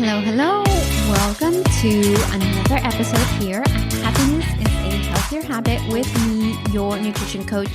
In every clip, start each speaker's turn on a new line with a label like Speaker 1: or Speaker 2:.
Speaker 1: Hello, hello. Welcome to another episode here at Happiness is a Healthier Habit with me, your nutrition coach.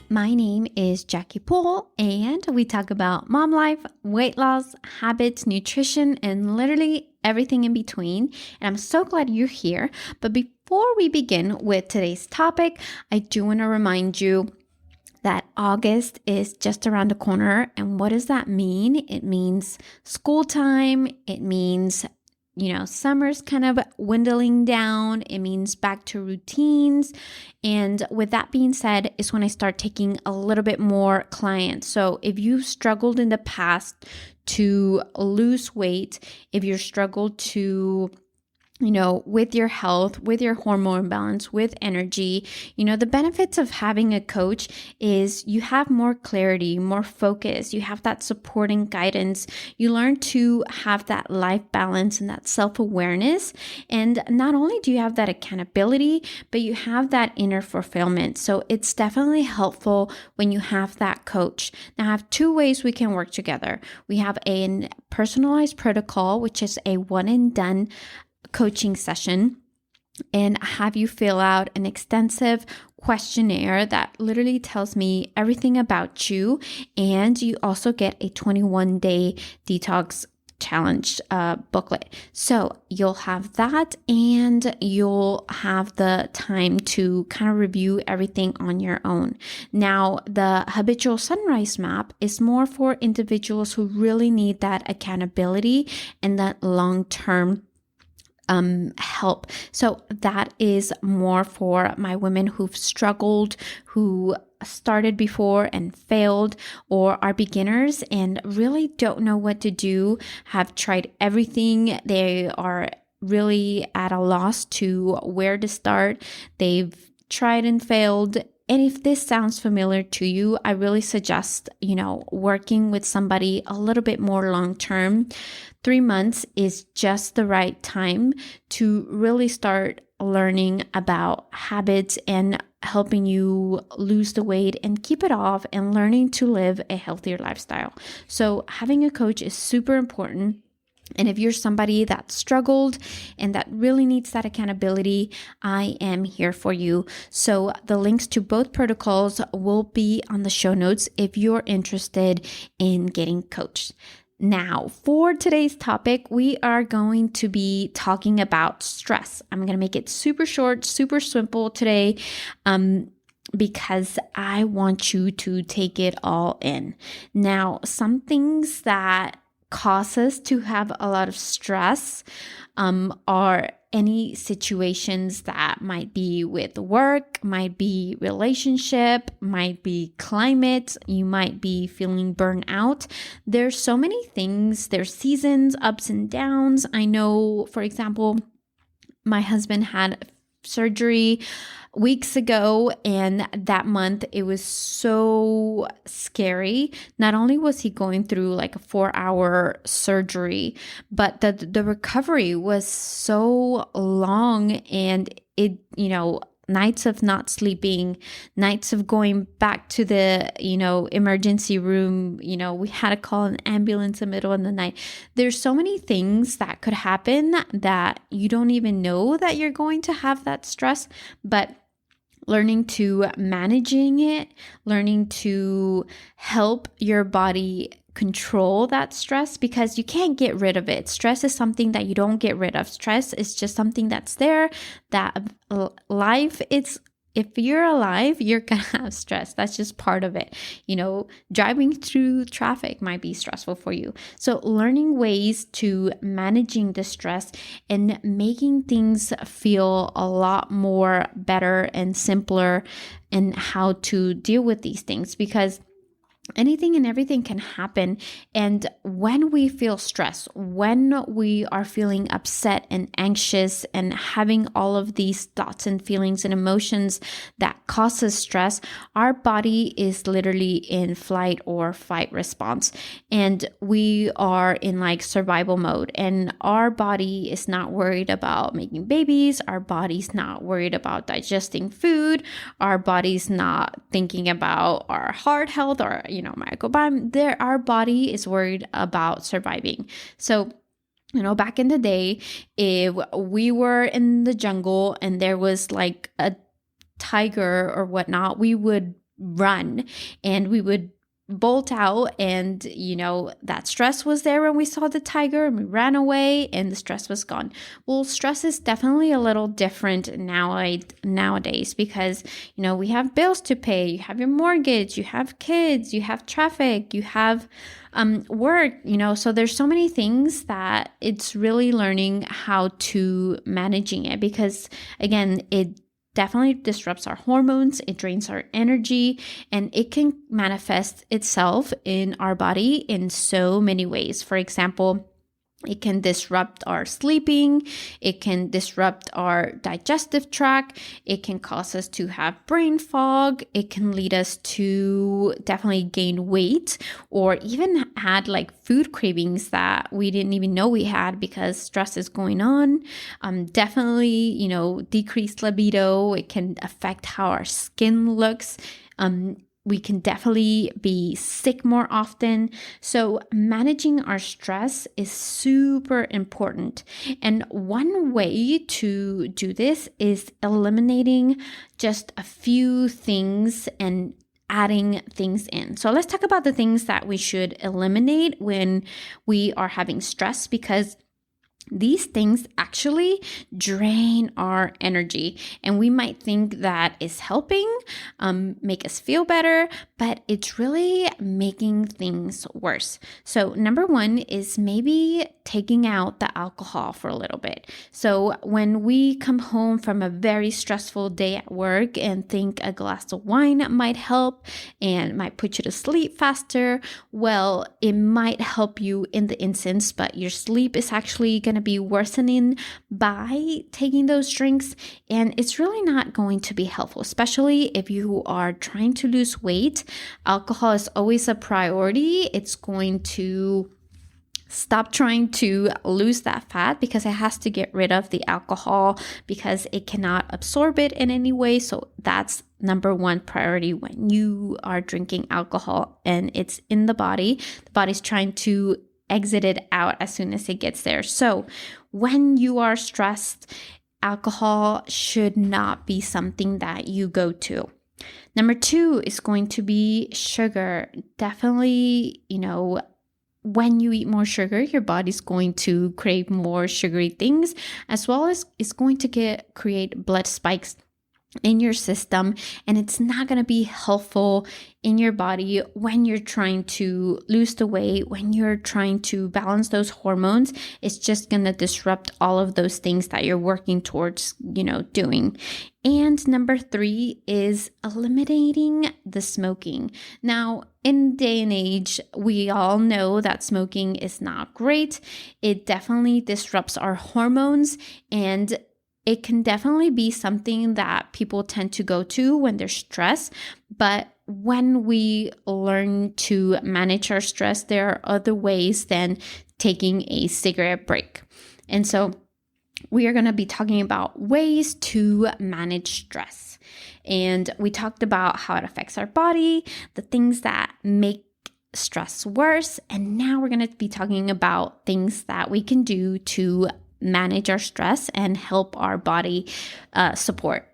Speaker 1: My name is Jackie Poole, and we talk about mom life, weight loss, habits, nutrition, and literally everything in between. And I'm so glad you're here. But before we begin with today's topic, I do want to remind you that August is just around the corner. And what does that mean? It means school time. It means, summer's kind of dwindling down. It means back to routines. And with that being said, is when I start taking a little bit more clients. So if you've struggled in the past to lose weight, if you've struggled to with your health, with your hormone balance, with energy, the benefits of having a coach is you have more clarity, more focus, you have that supporting guidance, you learn to have that life balance and that self-awareness. And not only do you have that accountability, but you have that inner fulfillment. So it's definitely helpful when you have that coach. Now I have two ways we can work together. We have a personalized protocol, which is a one and done coaching session, and have you fill out an extensive questionnaire that literally tells me everything about you. And you also get a 21-day detox challenge booklet. So you'll have that, and you'll have the time to kind of review everything on your own. Now, the Habitual Sunrise Map is more for individuals who really need that accountability and that long-term help. So that is more for my women who've struggled, who started before and failed, or are beginners and really don't know what to do, have tried everything. They are really at a loss to where to start. They've tried and failed. And if this sounds familiar to you, I really suggest, working with somebody a little bit more long-term. 3 months is just the right time to really start learning about habits and helping you lose the weight and keep it off and learning to live a healthier lifestyle. So having a coach is super important. And if you're somebody that struggled and that really needs that accountability, I am here for you. So the links to both protocols will be on the show notes if you're interested in getting coached. Now, for today's topic, we are going to be talking about stress. I'm going to make it super short, super simple today, because I want you to take it all in. Now, some things that cause us to have a lot of stress are any situations that might be with work, might be relationship, might be climate, you might be feeling burnt out. There's so many things, there's seasons, ups and downs. I know, for example, my husband had surgery weeks ago, and that month it was so scary. Not only was he going through like a 4-hour surgery, but the recovery was so long, and it, nights of not sleeping, nights of going back to the, emergency room, we had to call an ambulance in the middle of the night. There's so many things that could happen that you don't even know that you're going to have that stress, but learning to managing it, learning to help your body control that stress, because you can't get rid of it. Stress is something that you don't get rid of. Stress is just something that's there, that life, if you're alive, you're going to have stress. That's just part of it. Driving through traffic might be stressful for you. So learning ways to managing the stress and making things feel a lot more better and simpler in how to deal with these things, because anything and everything can happen. And when we feel stress, when we are feeling upset and anxious and having all of these thoughts and feelings and emotions that causes stress, our body is literally in flight or fight response. And we are in like survival mode, and our body is not worried about making babies. Our body's not worried about digesting food. Our body's not thinking about our heart health or microbiome. Our body is worried about surviving. So Back in the day, if we were in the jungle and there was like a tiger or whatnot, we would run and we would bolt out, and that stress was there when we saw the tiger and we ran away and the stress was gone. Well, stress is definitely a little different nowadays because we have bills to pay, you have your mortgage, you have kids, you have traffic, you have work, so there's so many things that it's really learning how to managing it, because again, it definitely disrupts our hormones, it drains our energy, and it can manifest itself in our body in so many ways. For example, it can disrupt our sleeping, it can disrupt our digestive tract, it can cause us to have brain fog, it can lead us to definitely gain weight, or even had like food cravings that we didn't even know we had because stress is going on. Definitely, decreased libido, it can affect how our skin looks. We can definitely be sick more often. So managing our stress is super important. And one way to do this is eliminating just a few things and adding things in. So let's talk about the things that we should eliminate when we are having stress, because these things actually drain our energy, and we might think that is helping make us feel better, but it's really making things worse. So number one is maybe taking out the alcohol for a little bit. So when we come home from a very stressful day at work and think a glass of wine might help and might put you to sleep faster, well, it might help you in the instance, but your sleep is actually going to be worsening by taking those drinks, and it's really not going to be helpful, especially if you are trying to lose weight. Alcohol is always a priority. It's going to stop trying to lose that fat because it has to get rid of the alcohol because it cannot absorb it in any way. So that's number one priority when you are drinking alcohol and it's in the body. The body's trying to exit it out as soon as it gets there. So when you are stressed, alcohol should not be something that you go to. Number two is going to be sugar. Definitely, when you eat more sugar, your body's going to crave more sugary things, as well as it's going to create blood spikes in your system, and it's not going to be helpful in your body when you're trying to lose the weight, when you're trying to balance those hormones. It's just going to disrupt all of those things that you're working towards, doing. And number three is eliminating the smoking. Now, in day and age, we all know that smoking is not great. It definitely disrupts our hormones, and it can definitely be something that people tend to go to when they're stressed. But when we learn to manage our stress, there are other ways than taking a cigarette break. And so we are going to be talking about ways to manage stress. And we talked about how it affects our body, the things that make stress worse. And now we're going to be talking about things that we can do to manage our stress and help our body support.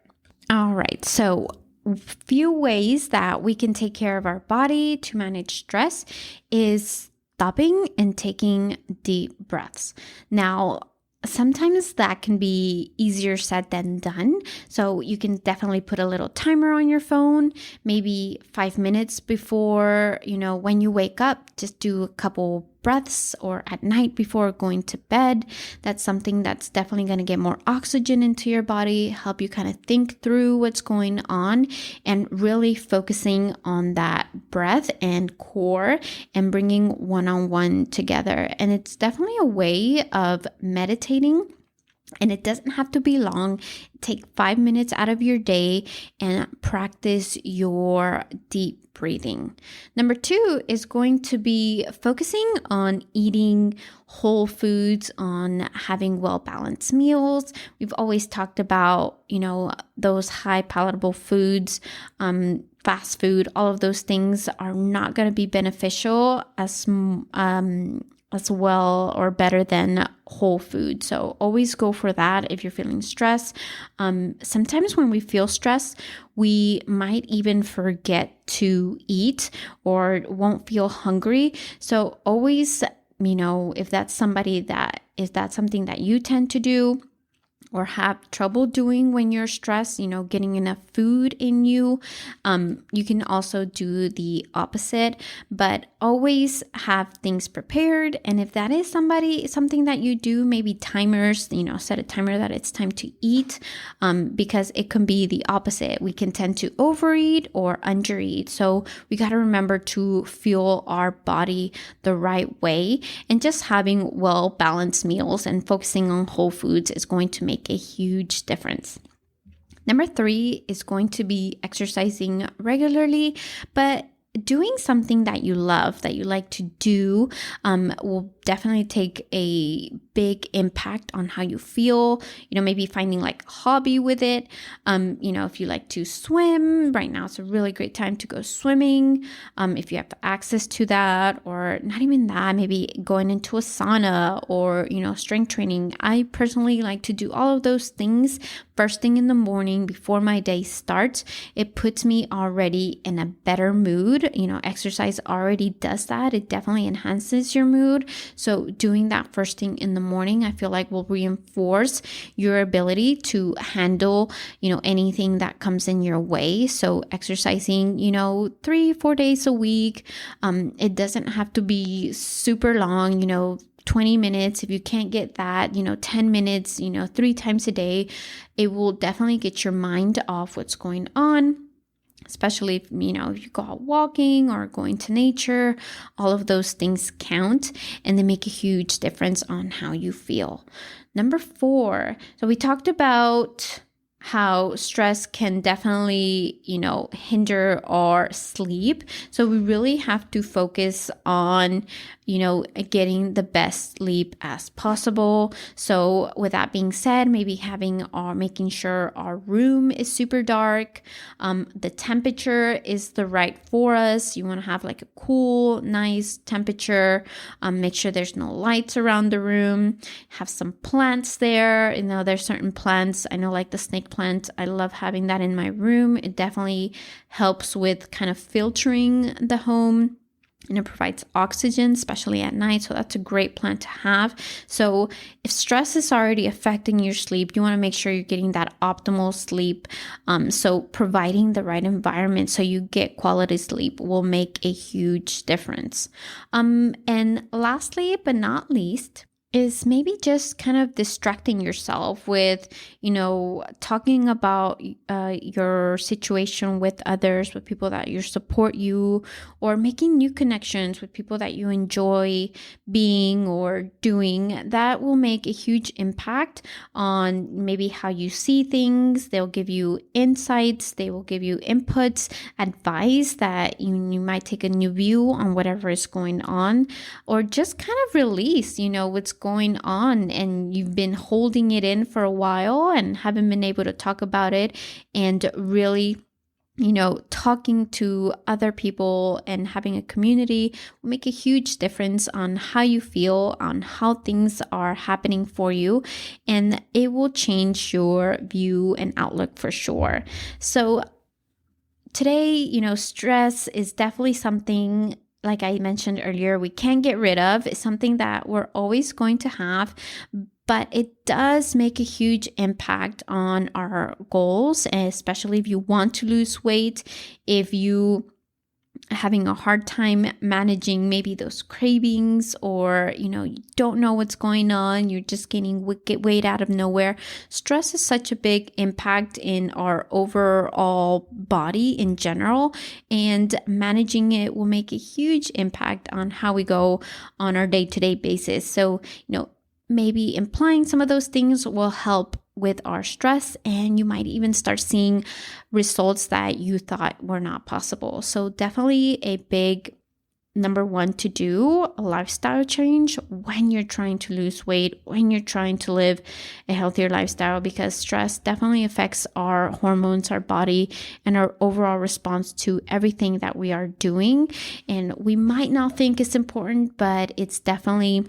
Speaker 1: All right, so a few ways that we can take care of our body to manage stress is stopping and taking deep breaths. Now, sometimes that can be easier said than done. So you can definitely put a little timer on your phone, maybe 5 minutes before, when you wake up, just do a couple breaths, or at night before going to bed. That's something that's definitely going to get more oxygen into your body, help you kind of think through what's going on, and really focusing on that breath and core and bringing one-on-one together. And it's definitely a way of meditating. And it doesn't have to be long. Take 5 minutes out of your day and practice your deep breathing. Number two is going to be focusing on eating whole foods, on having well-balanced meals. We've always talked about, those high palatable foods, fast food, all of those things are not going to be beneficial as as well or better than whole food. So always go for that if you're feeling stressed. Sometimes when we feel stressed, we might even forget to eat or won't feel hungry. So always, if that's something that you tend to do or have trouble doing when you're stressed, getting enough food in you. You can also do the opposite, but always have things prepared. And if that is something that you do, maybe timers, set a timer that it's time to eat, because it can be the opposite. We can tend to overeat or undereat. So we got to remember to fuel our body the right way, and just having well-balanced meals and focusing on whole foods is going to make a huge difference. Number 3 is going to be exercising regularly, but doing something that you love, that you like to do, will definitely take a big impact on how you feel. Maybe finding like a hobby with it. If you like to swim, right now it's a really great time to go swimming. If you have access to that, or not even that, maybe going into a sauna or, strength training. I personally like to do all of those things first thing in the morning before my day starts. It puts me already in a better mood. Exercise already does that. It definitely enhances your mood. So doing that first thing in the morning, I feel like will reinforce your ability to handle, anything that comes in your way. So exercising, 3-4 days a week. It doesn't have to be super long, 20 minutes. If you can't get that, 10 minutes, 3 times a day, it will definitely get your mind off what's going on. Especially if, if you go out walking or going to nature, all of those things count and they make a huge difference on how you feel. Number 4, so we talked about how stress can definitely, hinder our sleep. So we really have to focus on, getting the best sleep as possible. So with that being said, maybe making sure our room is super dark. The temperature is the right for us. You want to have like a cool, nice temperature. Make sure there's no lights around the room. Have some plants there. There's certain plants. I know like the snake plant. I love having that in my room. It definitely helps with kind of filtering the home. And it provides oxygen, especially at night. So that's a great plant to have. So if stress is already affecting your sleep, you want to make sure you're getting that optimal sleep. So providing the right environment so you get quality sleep will make a huge difference. And lastly, but not least, is maybe just kind of distracting yourself with, talking about your situation with others, with people that support you, or making new connections with people that you enjoy being or doing. That will make a huge impact on maybe how you see things. They'll give you insights. They will give you inputs, advice that you might take a new view on whatever is going on, or just kind of release, what's going on and you've been holding it in for a while and haven't been able to talk about it. And really, talking to other people and having a community will make a huge difference on how you feel, on how things are happening for you, and it will change your view and outlook for sure. So today, stress is definitely something, like I mentioned earlier, we can't get rid of. It's something that we're always going to have, but it does make a huge impact on our goals, especially if you want to lose weight, if you having a hard time managing maybe those cravings, or you don't know what's going on, you're just gaining weight out of nowhere. Stress is such a big impact in our overall body in general, and managing it will make a huge impact on how we go on our day-to-day basis. So maybe implying some of those things will help with our stress, and you might even start seeing results that you thought were not possible. So definitely a big number one to do a lifestyle change when you're trying to lose weight, when you're trying to live a healthier lifestyle, because stress definitely affects our hormones, our body, and our overall response to everything that we are doing. And we might not think it's important, but it's definitely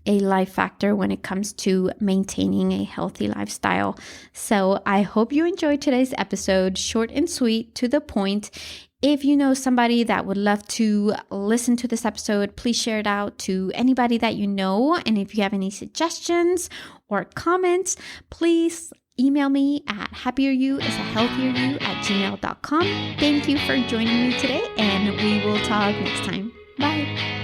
Speaker 1: a life factor when it comes to maintaining a healthy lifestyle. So I hope you enjoyed today's episode, short and sweet, to the point. If you know somebody that would love to listen to this episode, please share it out to anybody that you know. And if you have any suggestions or comments, please email me at happieryou@gmail.com. Thank you for joining me today, and we will talk next time. Bye.